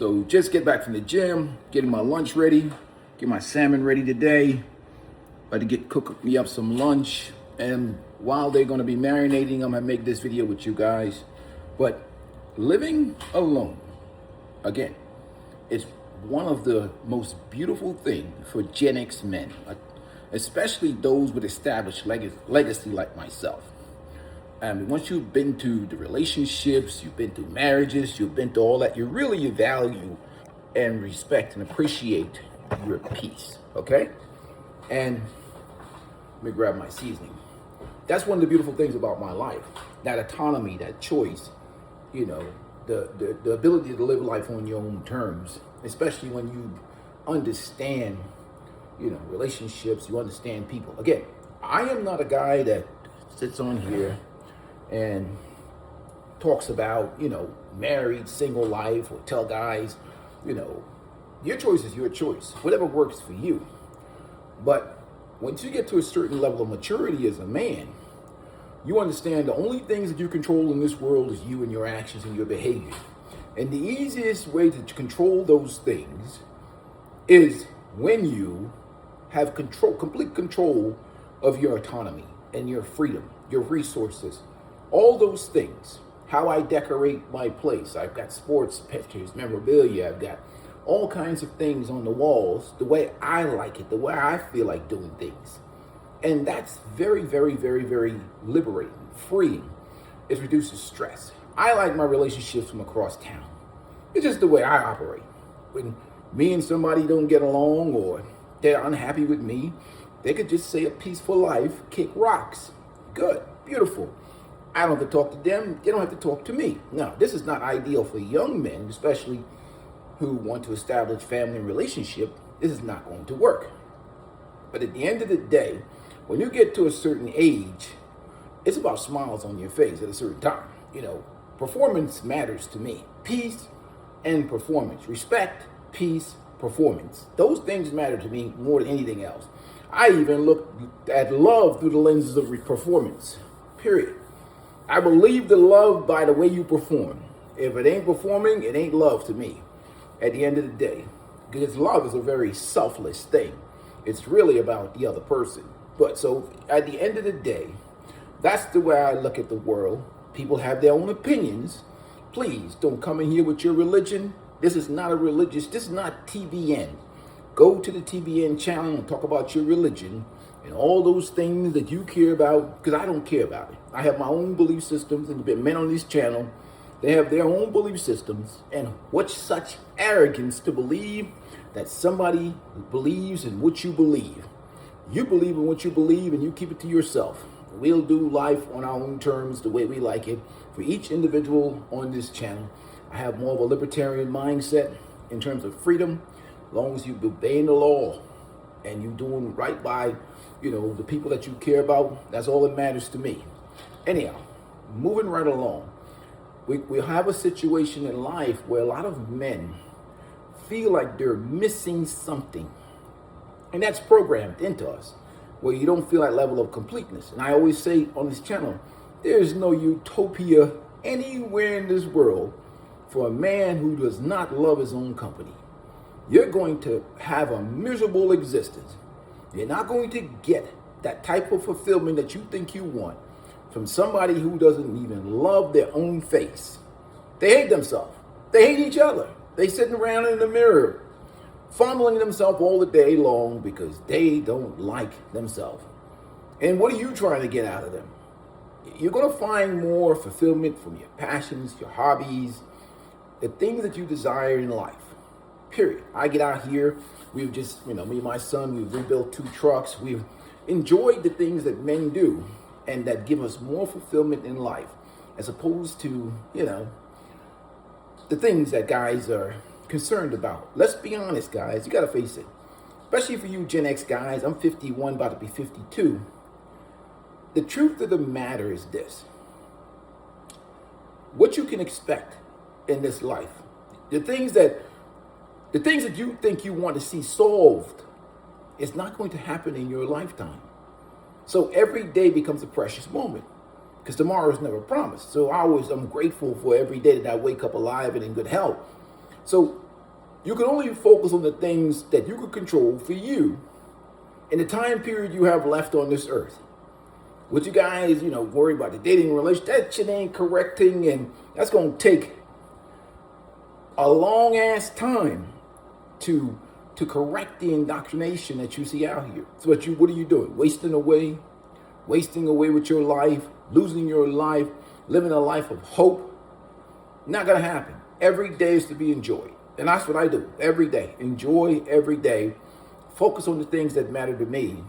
So just get back from the gym, getting my lunch ready, get my salmon ready today. About to cook me up some lunch. And while they're gonna be marinating, I'm gonna make this video with you guys. But living alone, again, is one of the most beautiful things for Gen X men, especially those with established legacy like myself. I mean, once you've been to the relationships, you've been through marriages, you've been through all that, you value and respect and appreciate your peace, okay? And let me grab my seasoning. That's one of the beautiful things about my life, that autonomy, that choice, the ability to live life on your own terms, especially when you understand, relationships, you understand people. Again, I am not a guy that sits on here and talks about, married, single life, or tell guys, your choice is your choice, whatever works for you. But once you get to a certain level of maturity as a man, you understand the only things that you control in this world is you and your actions and your behavior. And the easiest way to control those things is when you have complete control of your autonomy and your freedom, your resources, all those things. How I decorate my place. I've got sports pictures, memorabilia. I've got all kinds of things on the walls, the way I like it, the way I feel like doing things. And that's very, very, very, very liberating, freeing. It reduces stress. I like my relationships from across town. It's just the way I operate. When me and somebody don't get along or they're unhappy with me, they could just say a peaceful life, kick rocks. Good, beautiful. I don't have to talk to them. They don't have to talk to me. Now, this is not ideal for young men, especially who want to establish family and relationship. This is not going to work. But at the end of the day, when you get to a certain age, it's about smiles on your face at a certain time. Performance matters to me. Peace and performance. Respect, peace, performance. Those things matter to me more than anything else. I even look at love through the lenses of performance, period. I believe the love by the way you perform. If it ain't performing, it ain't love to me at the end of the day. Because love is a very selfless thing. It's really about the other person. But so at the end of the day, that's the way I look at the world. People have their own opinions. Please don't come in here with your religion. This is not this is not TBN. Go to the TBN channel and talk about your religion and all those things that you care about, because I don't care about it. I have my own belief systems, and the men on this channel, they have their own belief systems. And what such arrogance to believe that somebody believes in what you believe. You believe in what you believe and you keep it to yourself. We'll do life on our own terms, the way we like it. For each individual on this channel, I have more of a libertarian mindset in terms of freedom. As long as you're obeying the law and you're doing right by, the people that you care about, that's all that matters to me. Anyhow, moving right along, we have a situation in life where a lot of men feel like they're missing something. And that's programmed into us, where you don't feel that level of completeness. And I always say on this channel, there's no utopia anywhere in this world for a man who does not love his own company. You're going to have a miserable existence. You're not going to get that type of fulfillment that you think you want from somebody who doesn't even love their own face. They hate themselves. They hate each other. They sitting around in the mirror, fumbling themselves all the day long because they don't like themselves. And what are you trying to get out of them? You're going to find more fulfillment from your passions, your hobbies, the things that you desire in life. Period. I get out here, we've just, me and my son, we've rebuilt 2 trucks. We've enjoyed the things that men do and that give us more fulfillment in life, as opposed to, the things that guys are concerned about. Let's be honest, guys. You got to face it. Especially for you Gen X guys. I'm 51, about to be 52. The truth of the matter is this. What you can expect in this life, the things that you think you want to see solved, is not going to happen in your lifetime. So every day becomes a precious moment, because tomorrow is never promised. So I'm grateful for every day that I wake up alive and in good health. So You can only focus on the things that you can control for you in the time period you have left on this earth. What you guys, worry about the dating relationship, that shit ain't correcting, and that's gonna take a long ass time to correct the indoctrination that you see out here. So what are you doing? Wasting away with your life, losing your life, living a life of hope. Not gonna happen. Every day is to be enjoyed. And that's what I do every day. Enjoy every day. Focus on the things that matter to me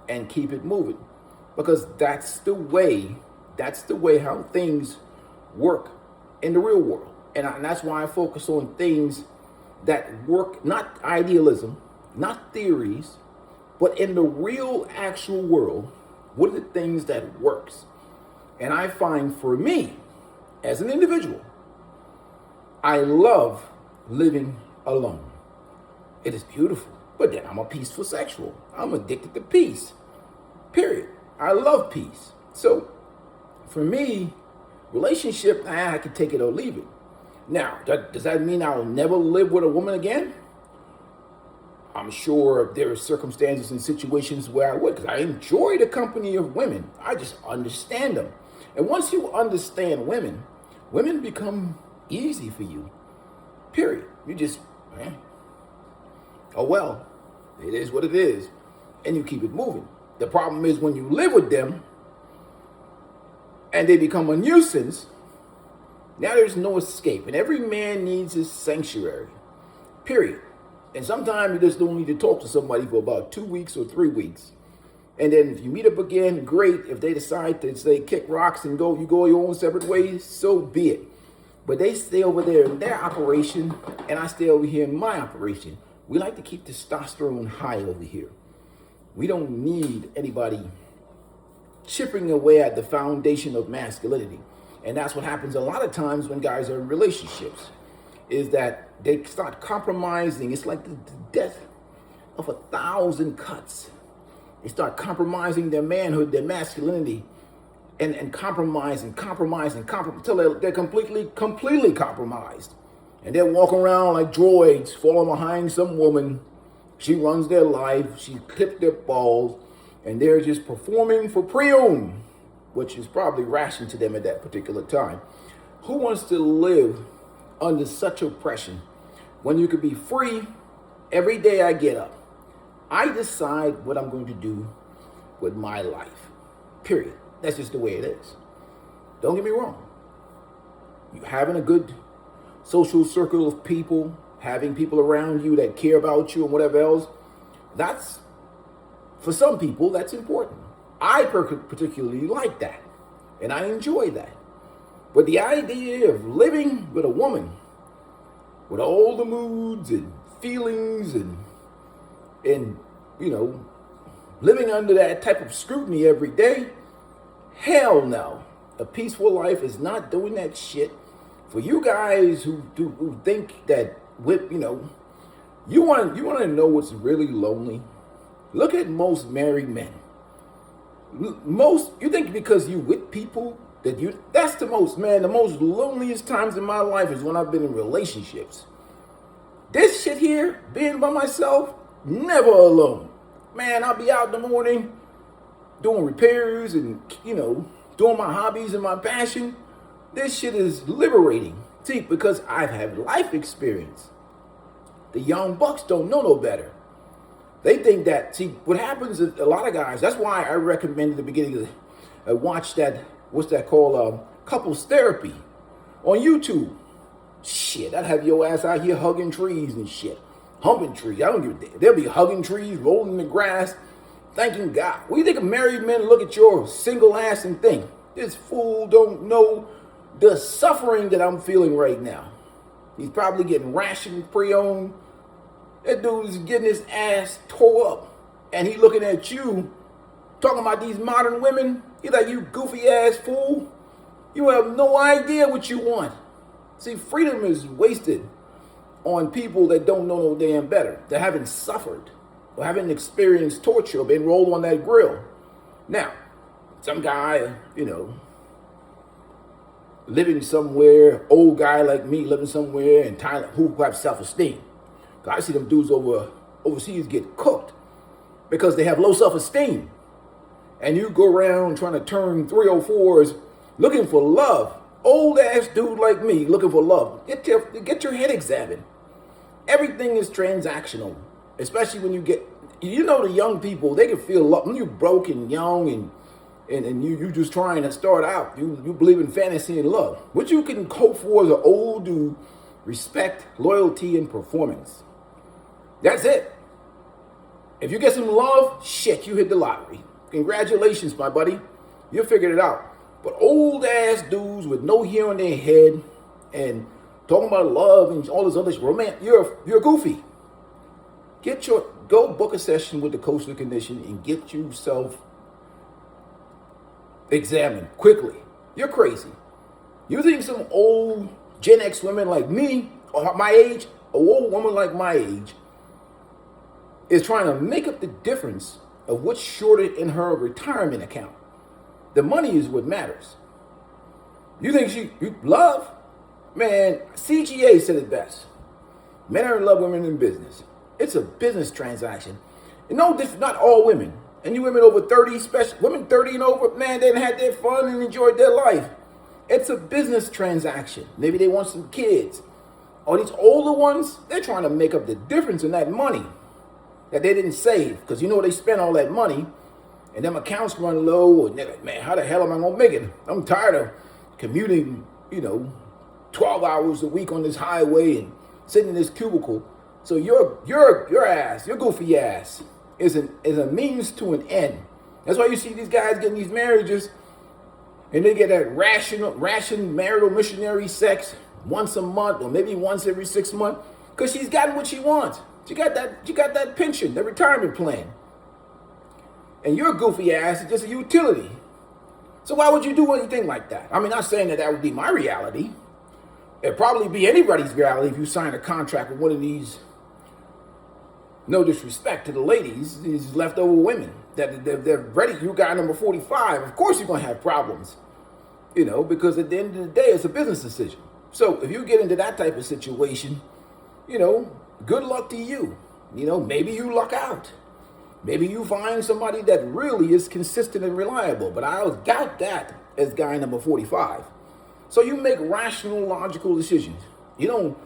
and keep it moving. Because that's the way how things work in the real world. And that's why I focus on things that work, not idealism, not theories, but in the real actual world, what are the things that works? And I find for me, as an individual, I love living alone. It is beautiful, but then I'm a peaceful sexual. I'm addicted to peace, period. I love peace. So for me, relationship, I can take it or leave it. Now, does that mean I'll never live with a woman again? I'm sure there are circumstances and situations where I would, because I enjoy the company of women. I just understand them. And once you understand women, women become easy for you, period. You just, oh well, it is what it is. And you keep it moving. The problem is when you live with them and they become a nuisance, now there's no escape. And every man needs his sanctuary, period. And sometimes you just don't need to talk to somebody for about 2 weeks or 3 weeks. And then if you meet up again, great. If they decide to say kick rocks and you go your own separate ways, so be it. But they stay over there in their operation, and I stay over here in my operation. We like to keep testosterone high over here. We don't need anybody chipping away at the foundation of masculinity. And that's what happens a lot of times when guys are in relationships, is that they start compromising. It's like the death of 1,000 cuts. They start compromising their manhood, their masculinity, and compromise until they're completely compromised. And they're walking around like droids, falling behind some woman. She runs their life, she clips their balls, and they're just performing for pre-owned, which is probably rational to them at that particular time. Who wants to live under such oppression when you could be free? Every day I get up, I decide what I'm going to do with my life, period. That's just the way it is. Don't get me wrong. You having a good social circle of people, having people around you that care about you and whatever else, that's, for some people, that's important. I particularly like that, and I enjoy that. But the idea of living with a woman with all the moods and feelings and living under that type of scrutiny every day, hell no. A peaceful life is not doing that shit. For you guys who think that you want to know what's really lonely, look at most married men. You think because you with people that's the most loneliest times in my life is when I've been in relationships. This shit here, being by myself, never alone. Man, I'll be out in the morning doing repairs and, doing my hobbies and my passion. This shit is liberating. See, because I've had life experience. The young bucks don't know no better. They think that, what happens is a lot of guys, that's why I recommend at the beginning, watch that, what's that called, couples therapy on YouTube. Shit, I'd have your ass out here hugging trees and shit. Humping trees, I don't give a damn. They'll be hugging trees, rolling in the grass, thanking God. What do you think of married men look at your single ass and think, this fool don't know the suffering that I'm feeling right now. He's probably getting rationed, pre-owned. That dude is getting his ass tore up. And he looking at you, talking about these modern women. He's like, you goofy ass fool. You have no idea what you want. See, freedom is wasted on people that don't know no damn better, that haven't suffered or haven't experienced torture or been rolled on that grill. Now, some guy, living somewhere, old guy like me living somewhere in Thailand, who have self-esteem. I see them dudes overseas get cooked because they have low self-esteem. And you go around trying to turn 304s looking for love. Old ass dude like me looking for love. Get your head examined. Everything is transactional, especially when the young people, they can feel love. When you're broke and young and you just trying to start out, you believe in fantasy and love. What you can hope for is an old dude, respect, loyalty, and performance. That's it. If you get some love, shit, you hit the lottery. Congratulations, my buddy. You figured it out. But old ass dudes with no hair on their head and talking about love and all this other romance, you're goofy. Go book a session with the coach of the condition and get yourself examined quickly. You're crazy. You think some old Gen X women like me, or my age, a old woman like my age, is trying to make up the difference of what's shorted in her retirement account? The money is what matters. You think you love? Man, CGA said it best. Men are in love, women in business. It's a business transaction. And not all women. And you women over 30, especially women 30 and over, man, they had their fun and enjoyed their life. It's a business transaction. Maybe they want some kids. Or these older ones, they're trying to make up the difference in that money that they didn't save. Because they spent all that money and them accounts run low. And they're like, man, how the hell am I going to make it? I'm tired of commuting, 12 hours a week on this highway and sitting in this cubicle. So your ass, your goofy ass, is a means to an end. That's why you see these guys getting these marriages, and they get that ration marital missionary sex once a month or maybe once every 6 months, because she's gotten what she wants. She got that pension, the retirement plan. And your goofy ass is just a utility. So why would you do anything like that? I mean, not saying that would be my reality. It'd probably be anybody's reality if you sign a contract with one of these, no disrespect to the ladies, these leftover women that they're ready. You got number 45. Of course you're going to have problems, because at the end of the day, it's a business decision. So if you get into that type of situation, good luck to you. Maybe you luck out. Maybe you find somebody that really is consistent and reliable, but I doubt that as guy number 45. So you make rational, logical decisions. You don't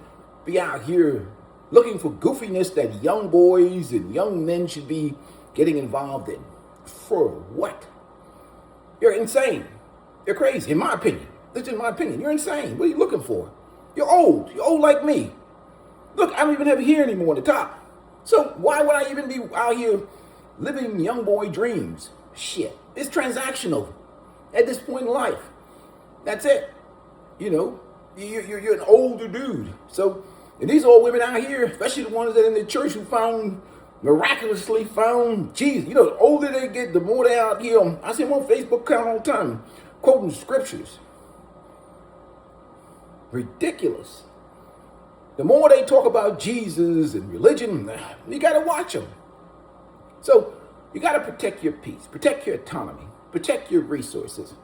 be out here looking for goofiness that young boys and young men should be getting involved in. For what? You're insane. You're crazy, in my opinion. This is my opinion. You're insane. What are you looking for? You're old. You're old like me. Look, I don't even have hair anymore on the top. So why would I even be out here living young boy dreams? Shit. It's transactional at this point in life. That's it. You're an older dude. So, and these old women out here, especially the ones that are in the church who miraculously found Jesus. The older they get, the more they're out here. I see them on Facebook account all the time, quoting scriptures. Ridiculous. The more they talk about Jesus and religion, you got to watch them. So you got to protect your peace, protect your autonomy, protect your resources.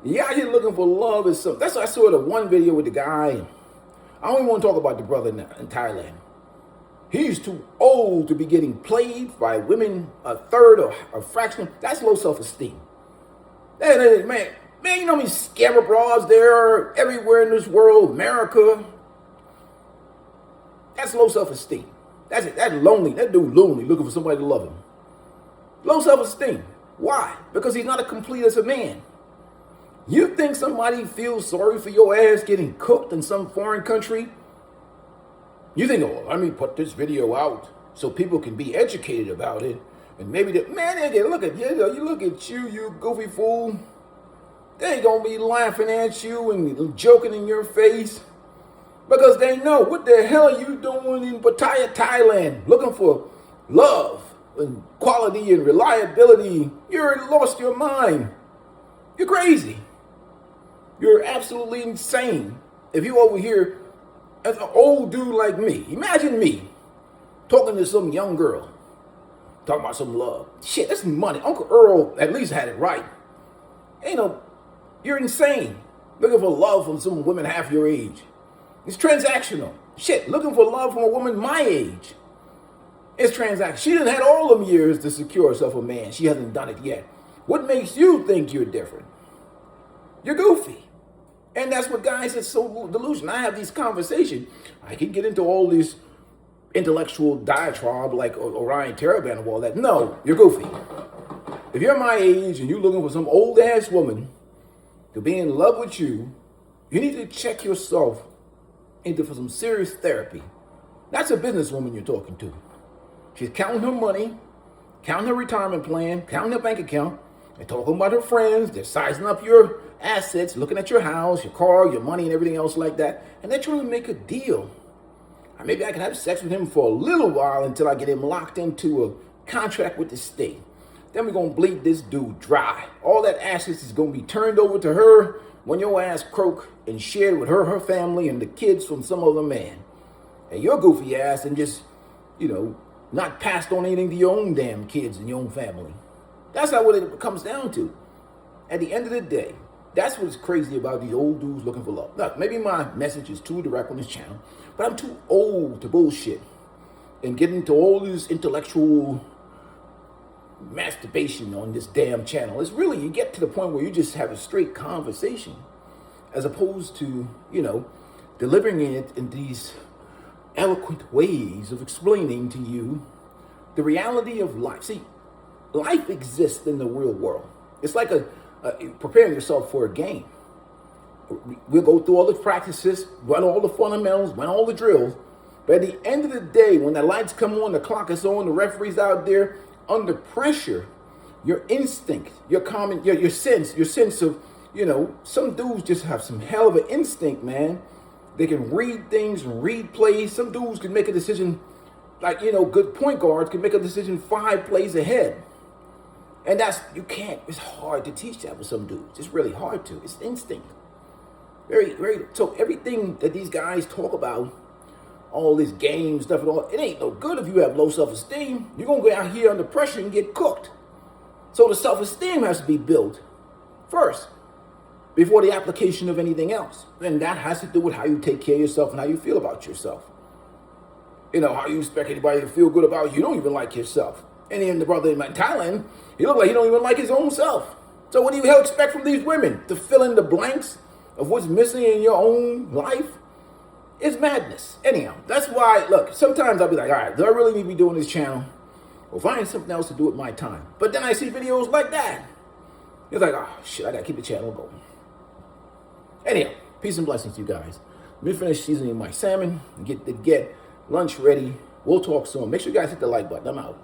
You're out here looking for love and something. That's why I saw the one video with the guy. I don't even want to talk about the brother in Thailand. He's too old to be getting played by women a third or a fraction. That's low self-esteem. Man, you know how many scammer bras there are everywhere in this world, America. That's low self-esteem. That's it. That's lonely. That dude lonely, looking for somebody to love him. Low self-esteem. Why? Because he's not as complete as a man. You think somebody feels sorry for your ass getting cooked in some foreign country? You think, let me put this video out so people can be educated about it. And maybe they look at you, you goofy fool. They gonna be laughing at you and joking in your face. Because they know, what the hell are you doing in Pattaya, Thailand? Looking for love and quality and reliability. You're lost your mind. You're crazy. You're absolutely insane. If you over here as an old dude like me, imagine me talking to some young girl, talking about some love. Shit, that's money. Uncle Earl at least had it right. You're insane. Looking for love from some women half your age. It's transactional. Shit, looking for love from a woman my age. It's transaction. She done had all them years to secure herself a man. She hasn't done it yet. What makes you think you're different? You're goofy. And that's what guys are so delusional. I have these conversations. I can get into all these intellectual diatribe like Orion Taraban and all that. No, you're goofy. If you're my age and you're looking for some old ass woman to be in love with you, you need to check yourself into for some serious therapy. That's a businesswoman you're talking to. She's counting her money, counting her retirement plan, counting her bank account, and talking about her friends. They're sizing up your assets, looking at your house, your car, your money, and everything else like that. And they're trying to make a deal. Or maybe I can have sex with him for a little while until I get him locked into a contract with the state. Then we're going to bleed this dude dry. All that assets is going to be turned over to her when your ass croak and shared with her family, and the kids from some other man. And your goofy ass and just, not passed on anything to your own damn kids and your own family. That's not what it comes down to. At the end of the day, that's what's crazy about these old dudes looking for love. Look, maybe my message is too direct on this channel, but I'm too old to bullshit and get into all this intellectual masturbation on this damn channel. It's really, you get to the point where you just have a straight conversation as opposed to, delivering it in these eloquent ways of explaining to you the reality of life. See, life exists in the real world. It's like preparing yourself for a game. We'll go through all the practices, run all the fundamentals, run all the drills, but at the end of the day, when the lights come on, the clock is on, the referee's out there, under pressure, your instinct, your sense of, some dudes just have some hell of an instinct, man. They can read things and read plays. Some dudes can make a decision, like, good point guards can make a decision 5 plays ahead. And it's hard to teach that with some dudes. It's really hard to. It's instinct. Very, very, so everything that these guys talk about, all this game stuff and all, it ain't no good if you have low self-esteem. You're going to go out here under pressure and get cooked. So the self-esteem has to be built first, before the application of anything else. And that has to do with how you take care of yourself and how you feel about yourself. How you expect anybody to feel good about you. You don't even like yourself. And even the brother in Thailand, he looked like he don't even like his own self. So what do you expect from these women? To fill in the blanks of what's missing in your own life? It's madness. Anyhow, that's why, look, sometimes I'll be like, all right, do I really need to be doing this channel? Or find something else to do with my time. But then I see videos like that. It's like, oh, shit, I got to keep the channel going. Anyhow, peace and blessings to you guys. Let me finish seasoning my salmon and get lunch ready. We'll talk soon. Make sure you guys hit the like button. I'm out.